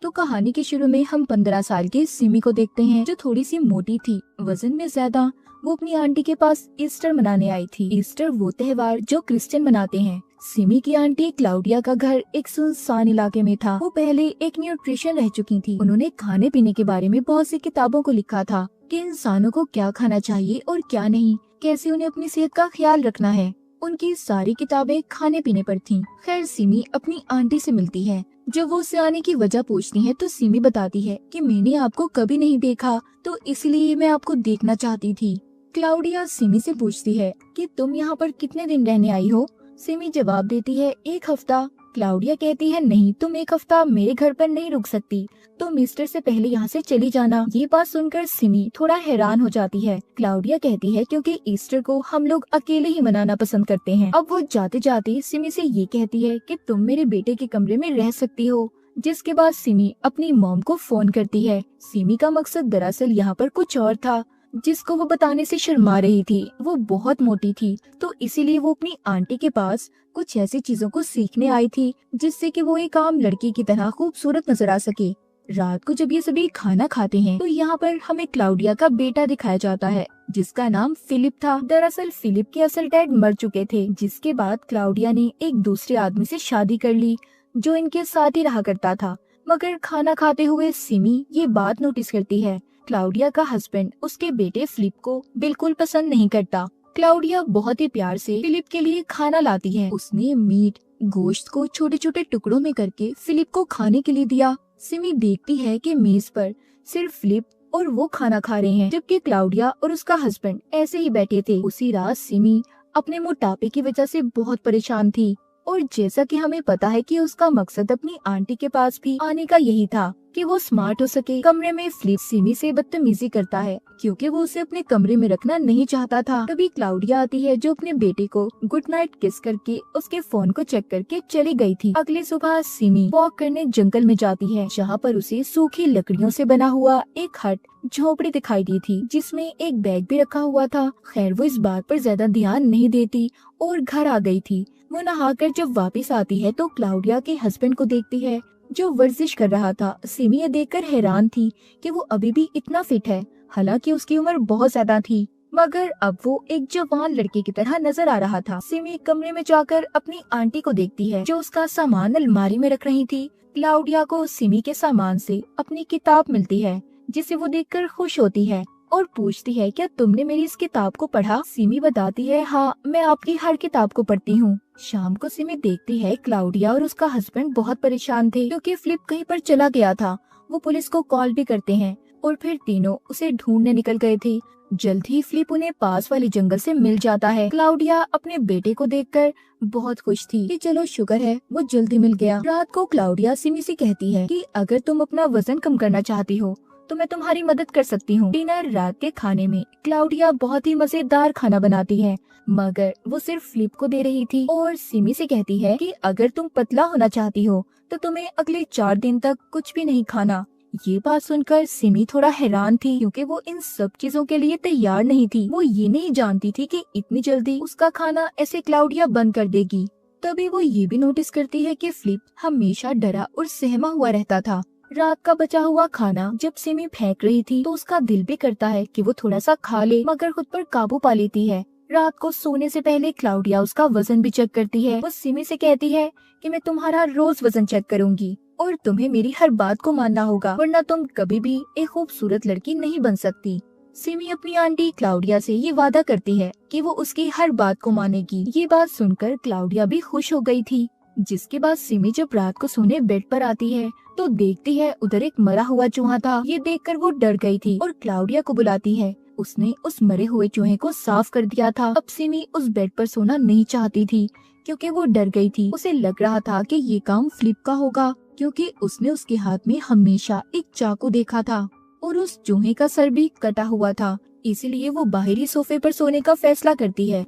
तो कहानी के शुरू में हम 15 साल की सिमी को देखते हैं, जो थोड़ी सी मोटी थी, वजन में ज्यादा। वो अपनी आंटी के पास ईस्टर मनाने आई थी। ईस्टर वो त्योहार जो क्रिश्चियन मनाते हैं। सिमी की आंटी क्लाउडिया का घर एक सुनसान इलाके में था। वो पहले एक न्यूट्रिशन रह चुकी थी। उन्होंने खाने पीने के बारे में बहुत सी किताबों को लिखा था कि इंसानों को क्या खाना चाहिए और क्या नहीं, कैसे उन्हें अपनी सेहत का ख्याल रखना है। उनकी सारी किताबें खाने पीने पर थीं। खैर सिमी अपनी आंटी से मिलती है। जब वो उससे आने की वजह पूछती है तो सिमी बताती है कि मैंने आपको कभी नहीं देखा, तो इसलिए मैं आपको देखना चाहती थी। क्लाउडिया सिमी से पूछती है कि तुम यहाँ पर कितने दिन रहने आई हो। सिमी जवाब देती है 1 हफ्ता। क्लाउडिया कहती है नहीं, तुम 1 हफ्ता मेरे घर पर नहीं रुक सकती, तुम ईस्टर से पहले यहाँ से चली जाना। ये बात सुनकर सिमी थोड़ा हैरान हो जाती है। क्लाउडिया कहती है क्योंकि ईस्टर को हम लोग अकेले ही मनाना पसंद करते हैं। अब वो जाते जाते सिमी से ये कहती है कि तुम मेरे बेटे के कमरे में रह सकती हो। जिसके बाद सिमी अपनी मॉम को फोन करती है। सिमी का मकसद दरअसल यहाँ पर कुछ और था, जिसको वो बताने से शर्मा रही थी। वो बहुत मोटी थी, तो इसीलिए वो अपनी आंटी के पास कुछ ऐसी चीजों को सीखने आई थी जिससे कि वो एक आम लड़की की तरह खूबसूरत नजर आ सके। रात को जब ये सभी खाना खाते हैं तो यहाँ पर हमें क्लाउडिया का बेटा दिखाया जाता है, जिसका नाम फिलिप था। दरअसल फिलिप के असल डैड मर चुके थे, जिसके बाद क्लाउडिया ने एक दूसरे आदमी से शादी कर ली जो इनके साथ ही रहा करता था। मगर खाना खाते हुए सिमी ये बात नोटिस करती है, क्लाउडिया का हस्बैंड उसके बेटे फिलिप को बिल्कुल पसंद नहीं करता। क्लाउडिया बहुत ही प्यार से फिलिप के लिए खाना लाती है। उसने मीट गोश्त को छोटे छोटे टुकड़ों में करके फिलिप को खाने के लिए दिया। सिमी देखती है कि मेज पर सिर्फ फिलिप और वो खाना खा रहे हैं, जबकि क्लाउडिया और उसका हस्बैंड ऐसे ही बैठे थे। उसी रात सिमी अपने मोटापे की वजह से बहुत परेशान थी, और जैसा कि हमें पता है कि उसका मकसद अपनी आंटी के पास भी आने का यही था कि वो स्मार्ट हो सके। कमरे में फिलिप सिमी से बदतमीजी करता है क्योंकि वो उसे अपने कमरे में रखना नहीं चाहता था। तभी क्लाउडिया आती है जो अपने बेटे को गुड नाइट किस करके उसके फोन को चेक करके चली गई थी। अगली सुबह सिमी वॉक करने जंगल में जाती है, जहाँ पर उसे सूखी लकड़ियों से बना हुआ एक हट झोपड़ी दिखाई दी थी, जिसमें एक बैग भी रखा हुआ था। खैर वो इस बात पर ज्यादा ध्यान नहीं देती और घर आ गई थी। वो नहाकर जब वापस आती है तो क्लाउडिया के हस्बैंड को देखती है जो वर्जिश कर रहा था। सिमी ये देखकर हैरान थी कि वो अभी भी इतना फिट है, हालांकि उसकी उम्र बहुत ज्यादा थी, मगर अब वो एक जवान लड़के की तरह नजर आ रहा था। सिमी कमरे में जाकर अपनी आंटी को देखती है जो उसका सामान अलमारी में रख रही थी। क्लाउडिया को सिमी के सामान से अपनी किताब मिलती है, जिसे वो देखकर खुश होती है और पूछती है क्या तुमने मेरी इस किताब को पढ़ा। सिमी बताती है हाँ, मैं आपकी हर किताब को पढ़ती हूँ। शाम को सिमी देखती है क्लाउडिया और उसका हस्बैंड बहुत परेशान थे क्योंकि फिलिप कहीं पर चला गया था। वो पुलिस को कॉल भी करते हैं और फिर तीनों उसे ढूंढने निकल गए थे। जल्द ही फिलिप उन्हें पास वाले जंगल से मिल जाता है। क्लाउडिया अपने बेटे को देखकर बहुत खुश थी कि चलो शुक्र है वो जल्दी मिल गया। रात को क्लाउडिया सिमी से कहती है कि अगर तुम अपना वजन कम करना चाहती हो तो मैं तुम्हारी मदद कर सकती हूँ। डिनर रात के खाने में क्लाउडिया बहुत ही मजेदार खाना बनाती है, मगर वो सिर्फ फिलिप को दे रही थी और सिमी से कहती है कि अगर तुम पतला होना चाहती हो तो तुम्हें अगले 4 दिन तक कुछ भी नहीं खाना। ये बात सुनकर सिमी थोड़ा हैरान थी क्योंकि वो इन सब चीजों के लिए तैयार नहीं थी। वो ये नहीं जानती थी कि इतनी जल्दी उसका खाना ऐसे क्लाउडिया बंद कर देगी। तभी वो ये भी नोटिस करती है कि फिलिप हमेशा डरा और सहमा हुआ रहता था। रात का बचा हुआ खाना जब सिमी फेंक रही थी तो उसका दिल भी करता है कि वो थोड़ा सा खा ले, मगर खुद पर काबू पा लेती है। रात को सोने से पहले क्लाउडिया उसका वजन भी चेक करती है। वो सिमी से कहती है कि मैं तुम्हारा रोज वजन चेक करूंगी और तुम्हें मेरी हर बात को मानना होगा, वरना तुम कभी भी एक खूबसूरत लड़की नहीं बन सकती। सिमी अपनी आंटी क्लाउडिया से ये वादा करती है कि वो उसकी हर बात को मानेगी। ये बात सुनकर क्लाउडिया भी खुश हो गई थी। जिसके बाद सिमी जब रात को सोने बेड पर आती है तो देखती है उधर एक मरा हुआ चूहा था। ये देखकर वो डर गई थी और क्लाउडिया को बुलाती है। उसने उस मरे हुए चूहे को साफ कर दिया था। अब सिमी उस बेड पर सोना नहीं चाहती थी क्योंकि वो डर गई थी। उसे लग रहा था कि ये काम फिलिप का होगा क्योंकि उसने उसके हाथ में हमेशा एक चाकू देखा था और उस चूहे का सर भी कटा हुआ था। इसीलिए वो बाहरी सोफे पर सोने का फैसला करती है।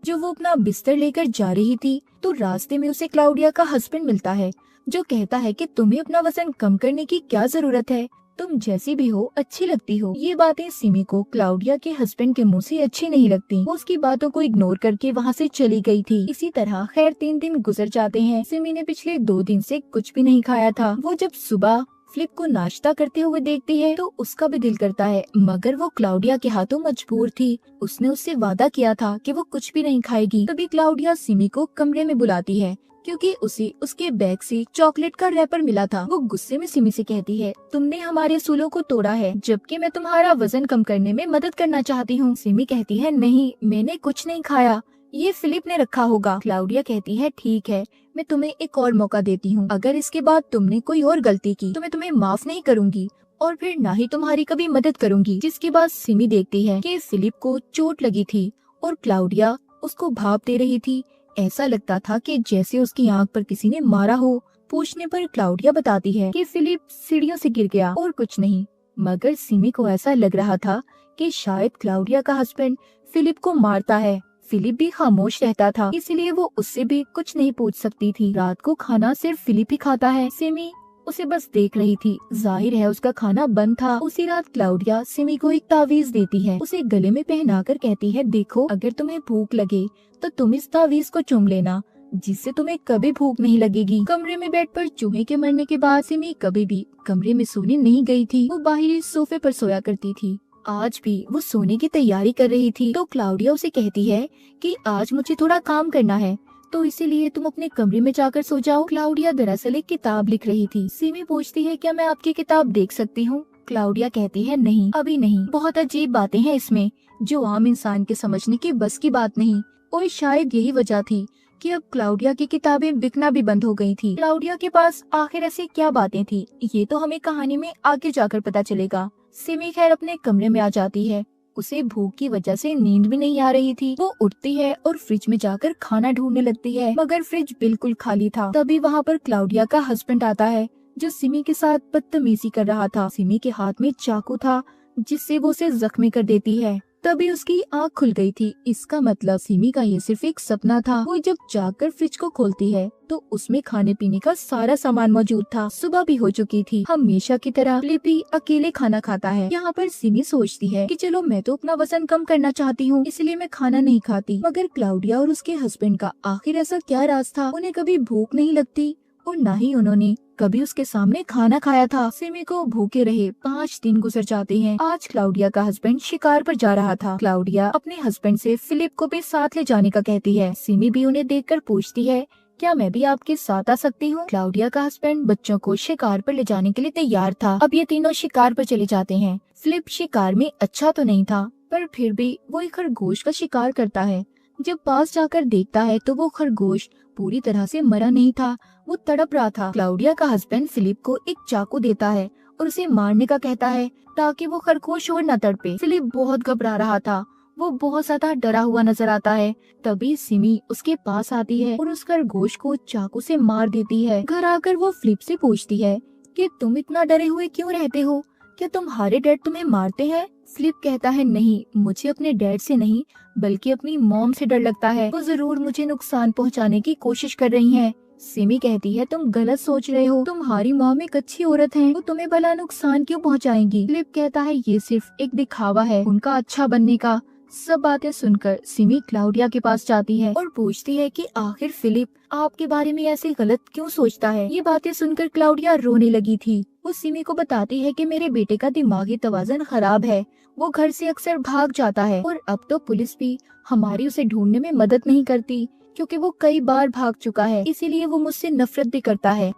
जो वो अपना बिस्तर लेकर जा रही थी तो रास्ते में उसे क्लाउडिया का हस्बैंड मिलता है जो कहता है कि तुम्हें अपना वजन कम करने की क्या जरूरत है, तुम जैसी भी हो अच्छी लगती हो। ये बातें सिमी को क्लाउडिया के हस्बैंड के मुंह से अच्छी नहीं लगती। वो उसकी बातों को इग्नोर करके वहाँ से चली गई थी। इसी तरह खैर 3 दिन गुजर जाते हैं। सिमी ने पिछले 2 दिन से कुछ भी नहीं खाया था। वो जब सुबह फिलिप को नाश्ता करते हुए देखती है तो उसका भी दिल करता है, मगर वो क्लाउडिया के हाथों मजबूर थी। उसने उससे वादा किया था कि वो कुछ भी नहीं खाएगी। तभी क्लाउडिया सिमी को कमरे में बुलाती है क्योंकि उसे उसके बैग से चॉकलेट का रैपर मिला था। वो गुस्से में सिमी से कहती है, तुमने हमारे असूलों को तोड़ा है, जबकि मैं तुम्हारा वजन कम करने में मदद करना चाहती हूँ। सिमी कहती है, नहीं, मैंने कुछ नहीं खाया, ये फिलिप ने रखा होगा। क्लाउडिया कहती है, ठीक है, मैं तुम्हें एक और मौका देती हूँ। अगर इसके बाद तुमने कोई और गलती की तो मैं तुम्हें माफ नहीं करूँगी और फिर ना ही तुम्हारी कभी मदद करूँगी। जिसके बाद सिमी देखती है कि फिलिप को चोट लगी थी और क्लाउडिया उसको भाप दे रही थी। ऐसा लगता था कि जैसे उसकी आंख पर किसी ने मारा हो। पूछने पर क्लाउडिया बताती है कि फिलिप सीढ़ियों से गिर गया और कुछ नहीं। मगर सिमी को ऐसा लग रहा था कि शायद क्लाउडिया का हस्बैंड फिलिप को मारता है। फिलिप भी खामोश रहता था, इसलिए वो उससे भी कुछ नहीं पूछ सकती थी। रात को खाना सिर्फ फिलिप ही खाता है। सिमी उसे बस देख रही थी। जाहिर है उसका खाना बंद था। उसी रात क्लाउडिया सिमी को एक तावीज देती है। उसे गले में पहनाकर कहती है, देखो, अगर तुम्हें भूख लगे तो तुम इस तावीज को चुम लेना, जिससे तुम्हें कभी भूख नहीं लगेगी। कमरे में बेड पर चूहे के मरने के बाद सिमी कभी भी कमरे में सोने नहीं गई थी। वो बाहरी सोफे पर सोया करती थी। आज भी वो सोने की तैयारी कर रही थी तो क्लाउडिया उसे कहती है कि आज मुझे थोड़ा काम करना है, तो इसीलिए तुम अपने कमरे में जाकर सो जाओ। क्लाउडिया दरअसल एक किताब लिख रही थी। सिमी पूछती है, क्या मैं आपकी किताब देख सकती हूँ? क्लाउडिया कहती है, नहीं, अभी नहीं, बहुत अजीब बातें हैं इसमें जो आम इंसान के समझने की बस की बात नहीं। और शायद यही वजह थी कि अब क्लाउडिया की किताबें बिकना भी बंद हो गई थी। क्लाउडिया के पास आखिर ऐसी क्या बातें थी, ये तो हमें कहानी में आगे जाकर पता चलेगा। सिमी खैर अपने कमरे में आ जाती है। उसे भूख की वजह से नींद भी नहीं आ रही थी। वो उठती है और फ्रिज में जाकर खाना ढूंढने लगती है, मगर फ्रिज बिल्कुल खाली था। तभी वहाँ पर क्लाउडिया का हस्बैंड आता है, जो सिमी के साथ बदतमीजी कर रहा था। सिमी के हाथ में चाकू था, जिससे वो उसे जख्मी कर देती है। तभी उसकी आँख खुल गई थी। इसका मतलब सिमी का ये सिर्फ एक सपना था। वो जब जाकर फ्रिज को खोलती है तो उसमें खाने पीने का सारा सामान मौजूद था। सुबह भी हो चुकी थी। हमेशा की तरह लिपी अकेले खाना खाता है। यहाँ पर सिमी सोचती है कि चलो, मैं तो अपना वजन कम करना चाहती हूँ, इसलिए मैं खाना नहीं खाती। मगर क्लाउडिया और उसके हस्बैंड का आखिर ऐसा क्या राज था? उन्हें कभी भूख नहीं लगती और न ही उन्होंने कभी उसके सामने खाना खाया था। सिमी को भूखे रहे 5 दिन गुजर जाते हैं। आज क्लाउडिया का हस्बैंड शिकार पर जा रहा था। क्लाउडिया अपने हस्बैंड से फिलिप को भी साथ ले जाने का कहती है। सिमी भी उन्हें देखकर पूछती है, क्या मैं भी आपके साथ आ सकती हूँ? क्लाउडिया का हस्बैंड बच्चों को शिकार पर ले जाने के लिए तैयार था। अब ये तीनों शिकार पर चले जाते हैं। फिलिप शिकार में अच्छा तो नहीं था, पर फिर भी वो एक खरगोश का शिकार करता है। जब पास जाकर देखता है तो वो खरगोश पूरी तरह से मरा नहीं था, वो तड़प रहा था। क्लाउडिया का हस्बैंड फिलिप को एक चाकू देता है और उसे मारने का कहता है ताकि वो खरगोश और न तड़पे। फिलिप बहुत घबरा रहा था, वो बहुत ज्यादा डरा हुआ नजर आता है। तभी सिमी उसके पास आती है और उस खरगोश को चाकू से मार देती है। घर आकर वो फिलिप से पूछती है कि तुम इतना डरे हुए क्यों रहते हो? क्या तुम्हारे डैड तुम्हें मारते हैं? फिलिप कहता है, नहीं, मुझे अपने डैड से नहीं बल्कि अपनी मॉम से डर लगता है। वो जरूर मुझे नुकसान पहुंचाने की कोशिश कर रही हैं। सिमी कहती है, तुम गलत सोच रहे हो, तुम्हारी मॉम एक अच्छी औरत है, वो तुम्हें भला नुकसान क्यों पहुंचाएंगी? फिलिप कहता है, ये सिर्फ एक दिखावा है उनका अच्छा बनने का। सब बातें सुनकर सिमी क्लाउडिया के पास जाती है और पूछती है कि आखिर फिलिप आपके बारे में ऐसे गलत क्यों सोचता है? ये बातें सुनकर क्लाउडिया रोने लगी थी। वो सिमी को बताती है कि मेरे बेटे का दिमागी तवाज़ुन खराब है, वो घर से अक्सर भाग जाता है और अब तो पुलिस भी हमारी उसे ढूंढने में मदद नहीं करती क्योंकि वो कई बार भाग चुका है, इसीलिए वो मुझसे नफरत भी करता है।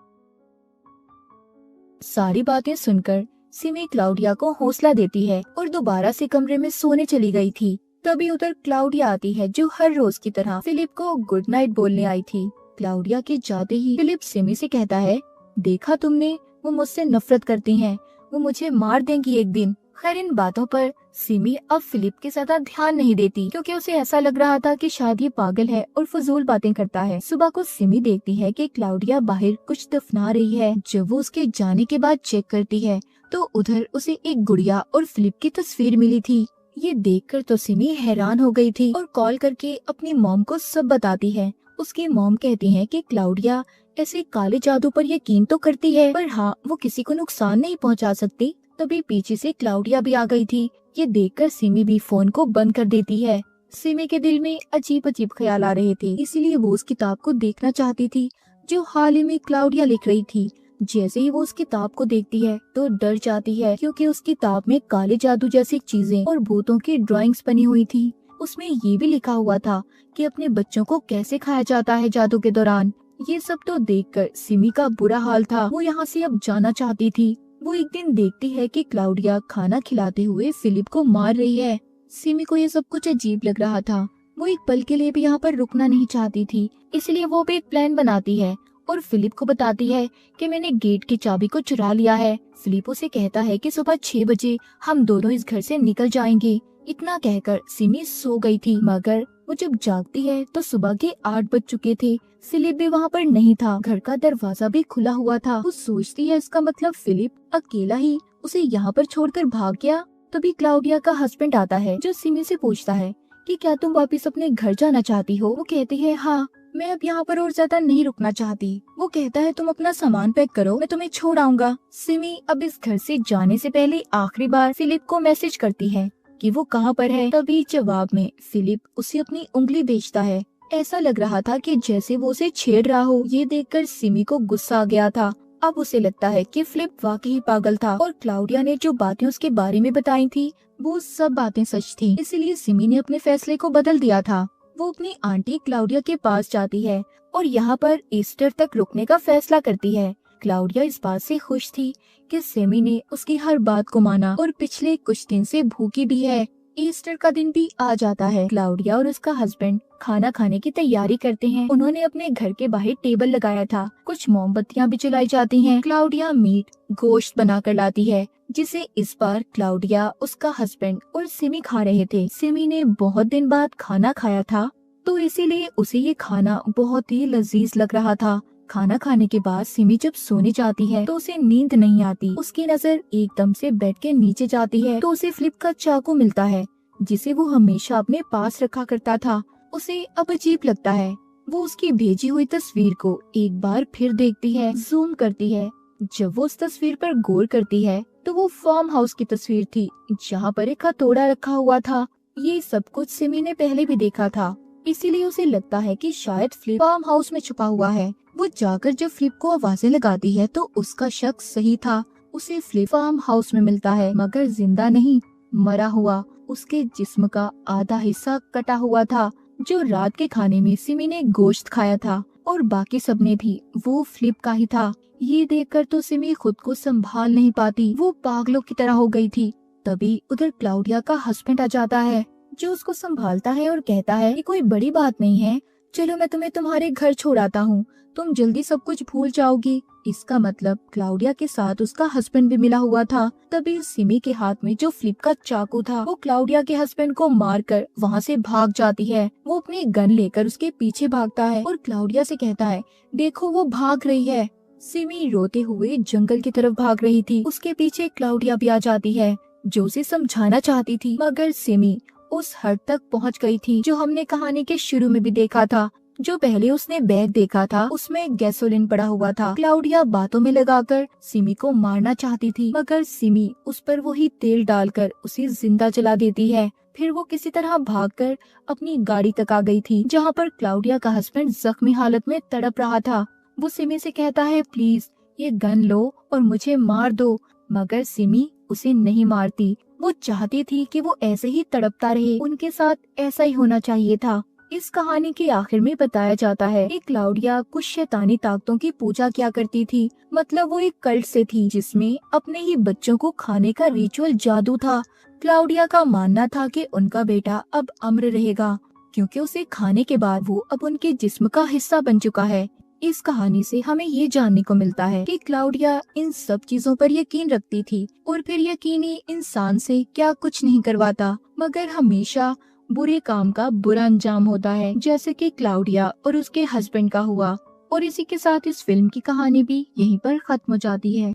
सारी बातें सुनकर सिमी क्लाउडिया को हौसला देती है और दोबारा से कमरे में सोने चली गई थी। तभी उधर क्लाउडिया आती है, जो हर रोज की तरह फिलिप को गुड नाइट बोलने आई थी। क्लाउडिया के जाते ही फिलिप सिमी से कहता है, देखा तुमने, वो मुझसे नफरत करती हैं, वो मुझे मार देंगी एक दिन। खैर इन बातों पर सिमी अब फिलिप के ज्यादा ध्यान नहीं देती क्योंकि उसे ऐसा लग रहा था कि शायद ये पागल है और फजूल बातें करता है। सुबह को सिमी देखती है कि क्लाउडिया बाहर कुछ दफना रही है। जब वो उसके जाने के बाद चेक करती है तो उधर उसे एक गुड़िया और फिलिप की तस्वीर मिली थी। ये देखकर तो सिमी हैरान हो गई थी और कॉल करके अपनी मॉम को सब बताती है। उसकी मॉम कहती है कि क्लाउडिया ऐसे काले जादू पर यकीन तो करती है, पर हाँ, वो किसी को नुकसान नहीं पहुंचा सकती। तभी पीछे से क्लाउडिया भी आ गई थी। ये देखकर सिमी भी फोन को बंद कर देती है। सिमी के दिल में अजीब अजीब ख्याल आ रहे थे, इसीलिए वो उस किताब को देखना चाहती थी जो हाल ही में क्लाउडिया लिख रही थी। जैसे ही वो उस किताब को देखती है तो डर जाती है, क्योंकि उस किताब में काले जादू जैसी चीजें और भूतों की ड्राइंग्स बनी हुई थी। उसमें ये भी लिखा हुआ था कि अपने बच्चों को कैसे खाया जाता है जादू के दौरान। ये सब तो देखकर सिमी का बुरा हाल था। वो यहाँ से अब जाना चाहती थी। वो एक दिन देखती है कि क्लाउडिया खाना खिलाते हुए फिलिप को मार रही है। सिमी को ये सब कुछ अजीब लग रहा था। वो एक पल के लिए भी यहाँ पर रुकना नहीं चाहती थी, इसलिए वो भी एक प्लान बनाती है और फिलिप को बताती है कि मैंने गेट की चाबी को चुरा लिया है। फिलिप उसे कहता है कि सुबह 6 बजे हम दोनों इस घर से निकल जाएंगे। इतना कहकर सिमी सो गई थी, मगर वो जब जागती है तो सुबह के 8 बज चुके थे। फिलिप भी वहाँ पर नहीं था। घर का दरवाजा भी खुला हुआ था। वो सोचती है इसका मतलब फिलिप अकेला ही उसे यहाँ पर छोड़कर भाग गया। तभी क्लाउडिया का हस्बैंड आता है, जो सिमी से पूछता है कि क्या तुम वापस अपने घर जाना चाहती हो। वो कहती है हाँ, मैं अब यहाँ पर और ज्यादा नहीं रुकना चाहती। वो कहता है तुम अपना सामान पैक करो, मैं तुम्हें छोड़ आऊंगा। सिमी अब इस घर से जाने से पहले आखिरी बार फिलिप को मैसेज करती है कि वो कहाँ पर है। तभी जवाब में फिलिप उसे अपनी उंगली भेजता है। ऐसा लग रहा था कि जैसे वो उसे छेड़ रहा हो। ये देखकर सिमी को गुस्सा आ गया था। अब उसे लगता है कि फिलिप वाकई पागल था और क्लाउडिया ने जो बातें उसके बारे में बताई थी वो सब बातें सच थी। इसीलिए सिमी ने अपने फैसले को बदल दिया था। वो अपनी आंटी क्लाउडिया के पास जाती है और यहाँ पर ईस्टर तक रुकने का फैसला करती है। क्लाउडिया इस बात से खुश थी कि सिमी ने उसकी हर बात को माना और पिछले कुछ दिन से भूखी भी है। ईस्टर का दिन भी आ जाता है। क्लाउडिया और उसका हस्बैंड खाना खाने की तैयारी करते हैं। उन्होंने अपने घर के बाहर टेबल लगाया था। कुछ मोमबत्तियां भी जलाई जाती हैं। क्लाउडिया मीट गोश्त बनाकर लाती है, जिसे इस बार क्लाउडिया, उसका हस्बैंड और सिमी खा रहे थे। सिमी ने बहुत दिन बाद खाना खाया था, तो इसीलिए उसे ये खाना बहुत ही लजीज लग रहा था। खाना खाने के बाद सिमी जब सोने जाती है तो उसे नींद नहीं आती। उसकी नजर एकदम से बेड के नीचे जाती है तो उसे फिलिप का चाकू मिलता है, जिसे वो हमेशा अपने पास रखा करता था। उसे अब अजीब लगता है। वो उसकी भेजी हुई तस्वीर को एक बार फिर देखती है, जूम करती है। जब वो उस तस्वीर पर गौर करती है तो वो फार्म हाउस की तस्वीर थी, जहाँ पर एक हथौड़ा रखा हुआ था। ये सब कुछ सिमी ने पहले भी देखा था, इसीलिए उसे लगता है कि शायद फिलिप फार्म हाउस में छुपा हुआ है। वो जाकर जब फिलिप को आवाजें लगाती है तो उसका शक सही था। उसे फिलिप फार्म हाउस में मिलता है, मगर जिंदा नहीं, मरा हुआ। उसके जिस्म का आधा हिस्सा कटा हुआ था। जो रात के खाने में सिमी ने गोश्त खाया था और बाकी सब ने भी, वो फिलिप का ही था। ये देखकर तो सिमी खुद को संभाल नहीं पाती। वो पागलों की तरह हो गई थी। तभी उधर क्लाउडिया का हस्बैंड आ जाता है, जो उसको संभालता है और कहता है कि कोई बड़ी बात नहीं है, चलो मैं तुम्हें तुम्हारे घर छोड़ाता हूँ, तुम जल्दी सब कुछ भूल जाओगी। इसका मतलब क्लाउडिया के साथ उसका हस्बैंड भी मिला हुआ था। तभी सिमी के हाथ में जो फिलिप का चाकू था, वो क्लाउडिया के हस्बैंड को मारकर वहाँ से भाग जाती है। वो अपनी गन लेकर उसके पीछे भागता है और क्लाउडिया से कहता है, देखो वो भाग रही है। सिमी रोते हुए जंगल की तरफ भाग रही थी। उसके पीछे क्लाउडिया भी आ जाती है, जो उसे समझाना चाहती थी, मगर सिमी उस हद तक पहुंच गई थी जो हमने कहानी के शुरू में भी देखा था। जो पहले उसने बैग देखा था उसमें गैसोलीन पड़ा हुआ था। क्लाउडिया बातों में लगाकर सिमी को मारना चाहती थी, मगर सिमी उस पर वही तेल डालकर उसे जिंदा जला देती है। फिर वो किसी तरह भागकर अपनी गाड़ी तक आ गई थी, जहाँ पर क्लाउडिया का हस्बैंड जख्मी हालत में तड़प रहा था। वो सिमी से कहता है, प्लीज ये गन लो और मुझे मार दो, मगर सिमी उसे नहीं मारती। वो चाहती थी कि वो ऐसे ही तड़पता रहे। उनके साथ ऐसा ही होना चाहिए था। इस कहानी के आखिर में बताया जाता है कि क्लाउडिया कुछ शैतानी ताकतों की पूजा किया करती थी। मतलब वो एक कल्ट से थी जिसमें अपने ही बच्चों को खाने का रिचुअल जादू था। क्लाउडिया का मानना था कि उनका बेटा अब अमर रहेगा, क्योंकि उसे खाने के बाद वो अब उनके जिस्म का हिस्सा बन चुका है। इस कहानी से हमें ये जानने को मिलता है कि क्लाउडिया इन सब चीजों पर यकीन रखती थी, और फिर यकीनी इंसान से क्या कुछ नहीं करवाता, मगर हमेशा बुरे काम का बुरा अंजाम होता है, जैसे कि क्लाउडिया और उसके हस्बैंड का हुआ। और इसी के साथ इस फिल्म की कहानी भी यहीं पर खत्म हो जाती है।